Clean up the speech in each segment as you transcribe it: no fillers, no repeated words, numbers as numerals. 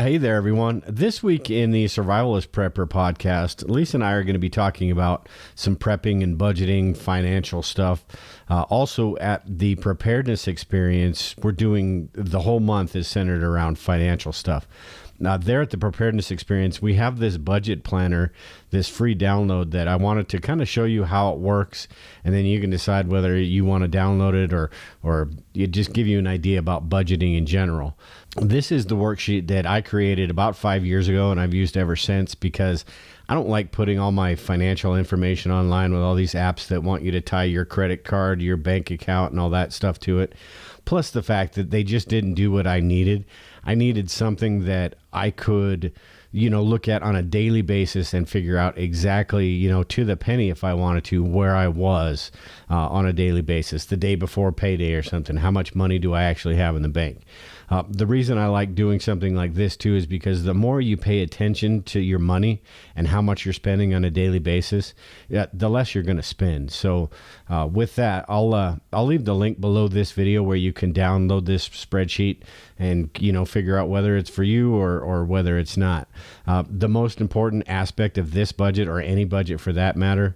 Hey there, everyone. This week in the Survivalist Prepper podcast, Lisa and I are going to be talking about some prepping and budgeting, financial stuff. Also at the Preparedness Experience, we're doing the whole month is centered around financial stuff. Now, there at the Preparedness Experience, we have this budget planner, this free download that I wanted to kind of show you how it works, and then you can decide whether you want to download it or it just give you an idea about budgeting in general. This is the worksheet that I created about 5 years ago, and I've used ever since because I don't like putting all my financial information online with all these apps that want you to tie your credit card, your bank account, and all that stuff to it. Plus the fact that they just didn't do what I needed. I needed something that I could, look at on a daily basis and figure out exactly, to the penny if I wanted to, where I was on a daily basis, the day before payday or something. How much money do I actually have in the bank? The reason I like doing something like this too is because the more you pay attention to your money and how much you're spending on a daily basis, the less you're going to spend. So with that, I'll leave the link below this video where you can download this spreadsheet and figure out whether it's for you or whether it's not. The most important aspect of this budget, or any budget for that matter,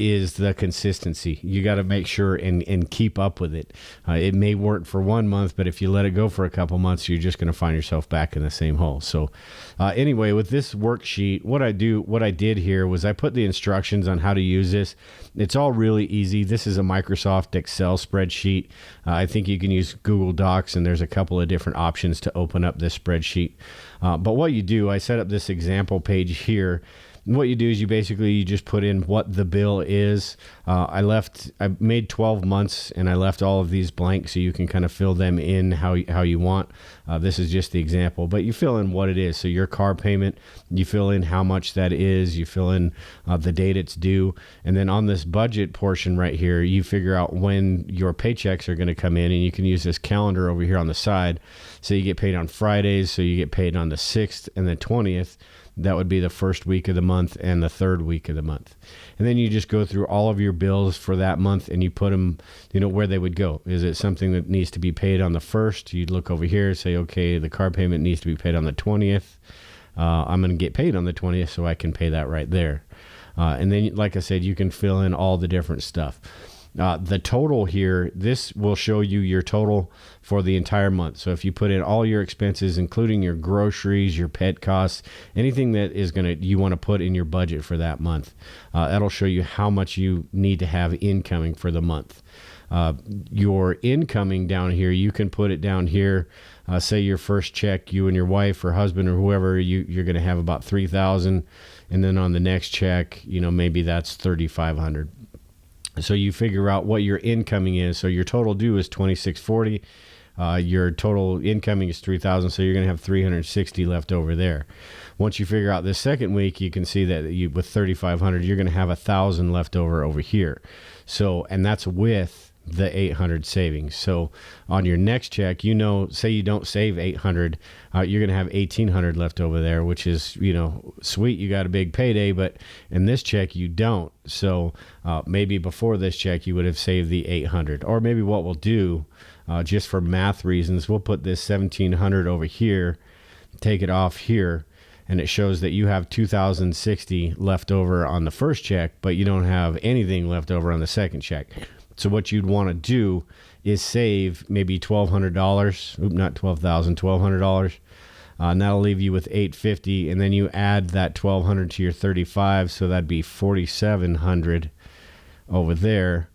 is the consistency. You got to make sure and keep up with it. It may work for 1 month, but if you let it go for a couple months, you're just going to find yourself back in the same hole. So anyway, with this worksheet, what I did here was I put the instructions on how to use this. It's all really easy. This is a Microsoft Excel spreadsheet. I think you can use Google Docs, and there's a couple of different options to open up this spreadsheet. But what you do, I set up this example page here. What you do is you just put in what the bill is. I made 12 months and I left all of these blank so you can kind of fill them in how you want. This is just the example, but you fill in what it is. So your car payment, you fill in how much that is, you fill in the date it's due. And then on this budget portion right here, you figure out when your paychecks are going to come in, and you can use this calendar over here on the side. So you get paid on Fridays, so you get paid on the 6th and the 20th. That would be the first week of the month and the third week of the month. And then you just go through all of your bills for that month and you put them, where they would go. Is it something that needs to be paid on the 1st? You'd look over here, say, okay, the car payment needs to be paid on the 20th. I'm going to get paid on the 20th, so I can pay that right there. And then, like I said, you can fill in all the different stuff. The total here, this will show you your total for the entire month. So if you put in all your expenses, including your groceries, your pet costs, anything that is you want to put in your budget for that month, that'll show you how much you need to have incoming for the month. Your incoming down here, you can put it down here. Say your first check, you and your wife or husband or whoever, you're going to have about $3,000, and then on the next check, maybe that's $3,500. So you figure out what your incoming is. So your total due is $2,640. Your total incoming is $3,000. So you're going to have $360 left over there. Once you figure out this second week, you can see that with $3,500, you're going to have $1,000 left over here. So, and that's with the $800 savings. So on your next check, say you don't save $800, you're going to have $1,800 left over there, which is, sweet. You got a big payday, but in this check you don't. So maybe before this check, you would have saved the $800, or maybe what we'll do, just for math reasons, we'll put this $1,700 over here, take it off here, and it shows that you have $2,060 left over on the first check, but you don't have anything left over on the second check. So what you'd want to do is save maybe $1,200. Not $12,000, $1,200. And that'll leave you with $850. And then you add that $1,200 to your $35. So that'd be $4,700 over there.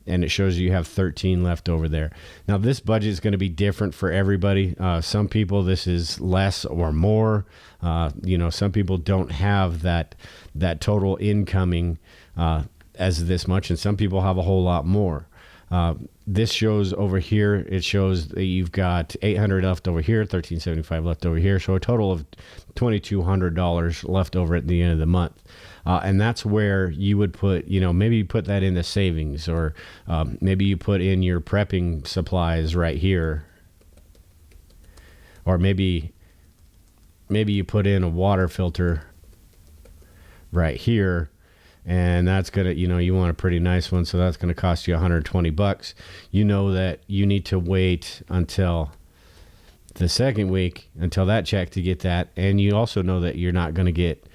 And it shows you have $13 left over there. Now this budget is going to be different for everybody. Some people, this is less or more. Some people don't have that total incoming as this much, and some people have a whole lot more. This shows over here, it shows that you've got $800 left over here, $1,375 left over here, so a total of $2,200 left over at the end of the month. And that's where you would put, maybe you put that in the savings, or maybe you put in your prepping supplies right here, or maybe you put in a water filter right here. And that's going to, you want a pretty nice one. So that's going to cost you $120. You know that you need to wait until the second week until that check to get that. And you also know that you're not going to get,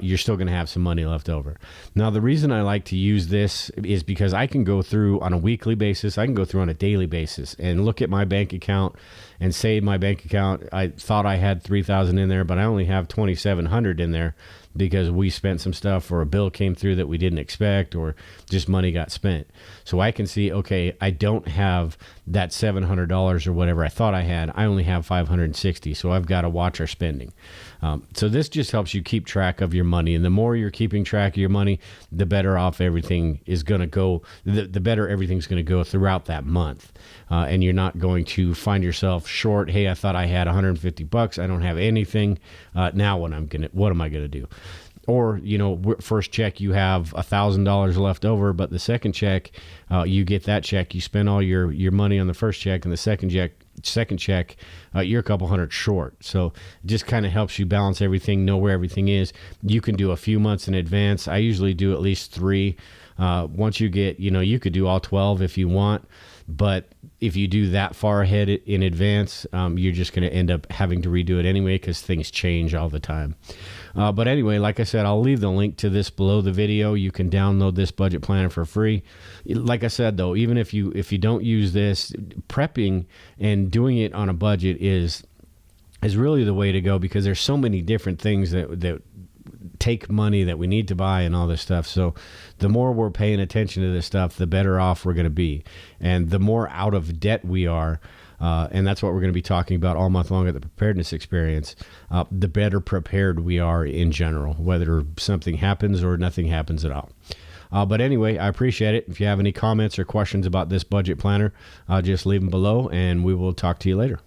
you're still going to have some money left over. Now, the reason I like to use this is because I can go through on a weekly basis. I can go through on a daily basis and look at my bank account and say my bank account, I thought I had $3,000 in there, but I only have $2,700 in there because we spent some stuff or a bill came through that we didn't expect or just money got spent. So I can see, okay, I don't have that $700 or whatever I thought I had. I only have $560. So I've got to watch our spending. So this just helps you keep track of your money. And the more you're keeping track of your money, the better off everything is going to go, the better everything's going to go throughout that month. And you're not going to find yourself short. Hey, I thought I had $150. I don't have anything. Now what am I going to do? Or, first check, you have $1,000 left over, but the second check, you get that check, you spend all your money on the first check, and the second check, you're a couple hundred short. So it just kind of helps you balance everything, know where everything is. You can do a few months in advance. I usually do at least 3. Once you get, you could do all 12 if you want. But if you do that far ahead in advance, you're just going to end up having to redo it anyway because things change all the time. But anyway, like I said, I'll leave the link to this below the video. You can download this budget planner for free. Like I said, though, even if you don't use this, prepping and doing it on a budget is really the way to go because there's so many different things that take money that we need to buy and all this stuff. So the more we're paying attention to this stuff, the better off we're going to be. And the more out of debt we are, and that's what we're going to be talking about all month long at the Preparedness Experience, the better prepared we are in general, whether something happens or nothing happens at all. But anyway, I appreciate it. If you have any comments or questions about this budget planner, just leave them below and we will talk to you later.